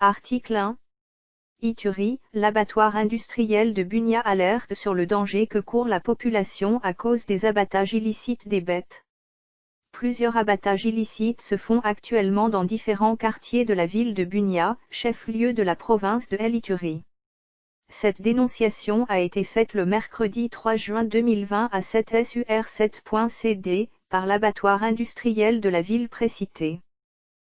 Article 1. Ituri, l'abattoir industriel de Bunia alerte sur le danger que court la population à cause des abattages illicites des bêtes. Plusieurs abattages illicites se font actuellement dans différents quartiers de la ville de Bunia, chef-lieu de la province de El Ituri. Cette dénonciation a été faite le mercredi 3 juin 2020 à 7sur7.cd, par l'abattoir industriel de la ville précitée.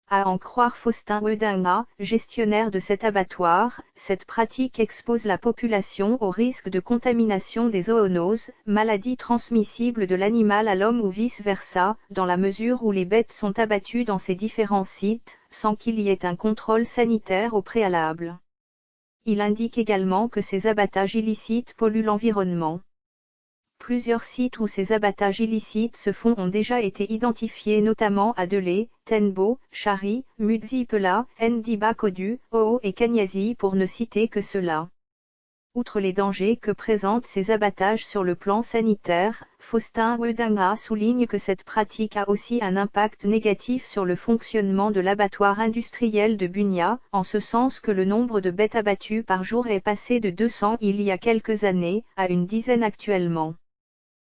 À en croire Faustin Wedinga, gestionnaire de cet abattoir, cette pratique expose la population au risque de contamination des zoonoses, maladies transmissibles de l'animal à l'homme ou vice-versa, dans la mesure où les bêtes sont abattues dans ces différents sites, sans qu'il y ait un contrôle sanitaire au préalable. Il indique également que ces abattages illicites polluent l'environnement. Plusieurs sites où ces abattages illicites se font ont déjà été identifiés, notamment à Delé, Tenbo, Chari, Mudzipela, Ndiba Kodu, Oo et Kanyasi pour ne citer que ceux-là. Outre les dangers que présentent ces abattages sur le plan sanitaire, Faustin Wedinga souligne que cette pratique a aussi un impact négatif sur le fonctionnement de l'abattoir industriel de Bunia, en ce sens que le nombre de bêtes abattues par jour est passé de 200 il y a quelques années, à une dizaine actuellement.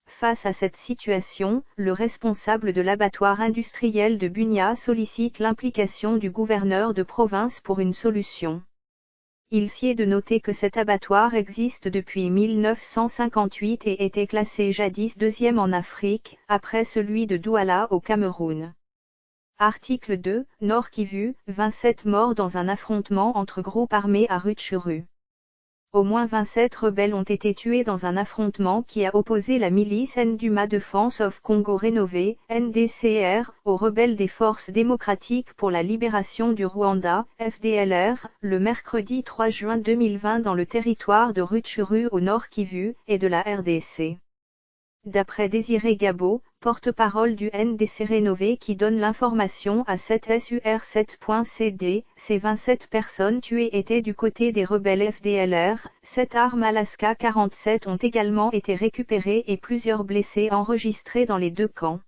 Face à cette situation, le responsable de l'abattoir industriel de Bunia sollicite l'implication du gouverneur de province pour une solution. Il sied de noter que cet abattoir existe depuis 1958 et était classé jadis deuxième en Afrique, après celui de Douala au Cameroun. Article 2, Nord Kivu, 27 morts dans un affrontement entre groupes armés à Rutshuru. Au moins 27 rebelles ont été tués dans un affrontement qui a opposé la milice Nduma Defense of Congo Rénové, NDCR, aux rebelles des Forces démocratiques pour la libération du Rwanda, FDLR, le mercredi 3 juin 2020 dans le territoire de Rutshuru au Nord Kivu, et de la RDC. D'après Désiré Gabo, porte-parole du NDC Rénové qui donne l'information à 7sur7.cd, ces 27 personnes tuées étaient du côté des rebelles FDLR, 7 armes Alaska 47 ont également été récupérées et plusieurs blessés enregistrés dans les deux camps.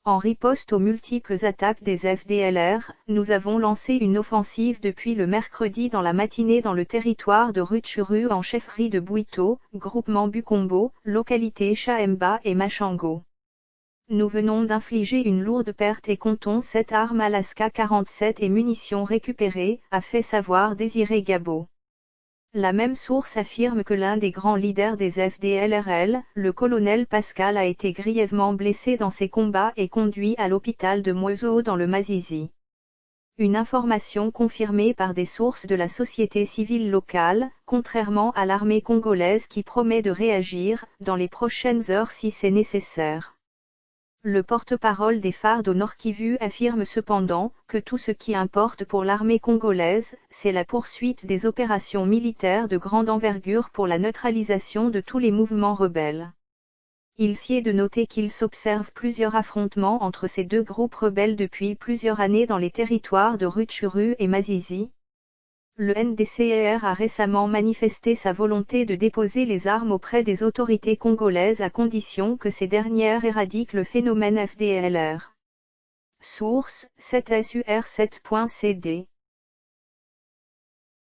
En riposte aux multiples attaques des FDLR, nous avons lancé une offensive depuis le mercredi dans la matinée dans le territoire de Rutshuru en chefferie de Bwito, groupement Bukombo, localité Chaemba et Machango. Nous venons d'infliger une lourde perte et comptons 7 armes Alaska 47 et munitions récupérées, a fait savoir Désiré Gabo. La même source affirme que l'un des grands leaders des FDLRL, le colonel Pascal, a été grièvement blessé dans ces combats et conduit à l'hôpital de Mweso dans le Masisi. Une information confirmée par des sources de la société civile locale, contrairement à l'armée congolaise qui promet de réagir, dans les prochaines heures si c'est nécessaire. Le porte-parole des FARD au Nord Kivu affirme cependant que tout ce qui importe pour l'armée congolaise, c'est la poursuite des opérations militaires de grande envergure pour la neutralisation de tous les mouvements rebelles. Il sied de noter qu'il s'observe plusieurs affrontements entre ces deux groupes rebelles depuis plusieurs années dans les territoires de Rutshuru et Masisi. Le NDCR a récemment manifesté sa volonté de déposer les armes auprès des autorités congolaises à condition que ces dernières éradiquent le phénomène FDLR. Source, 7sur7.cd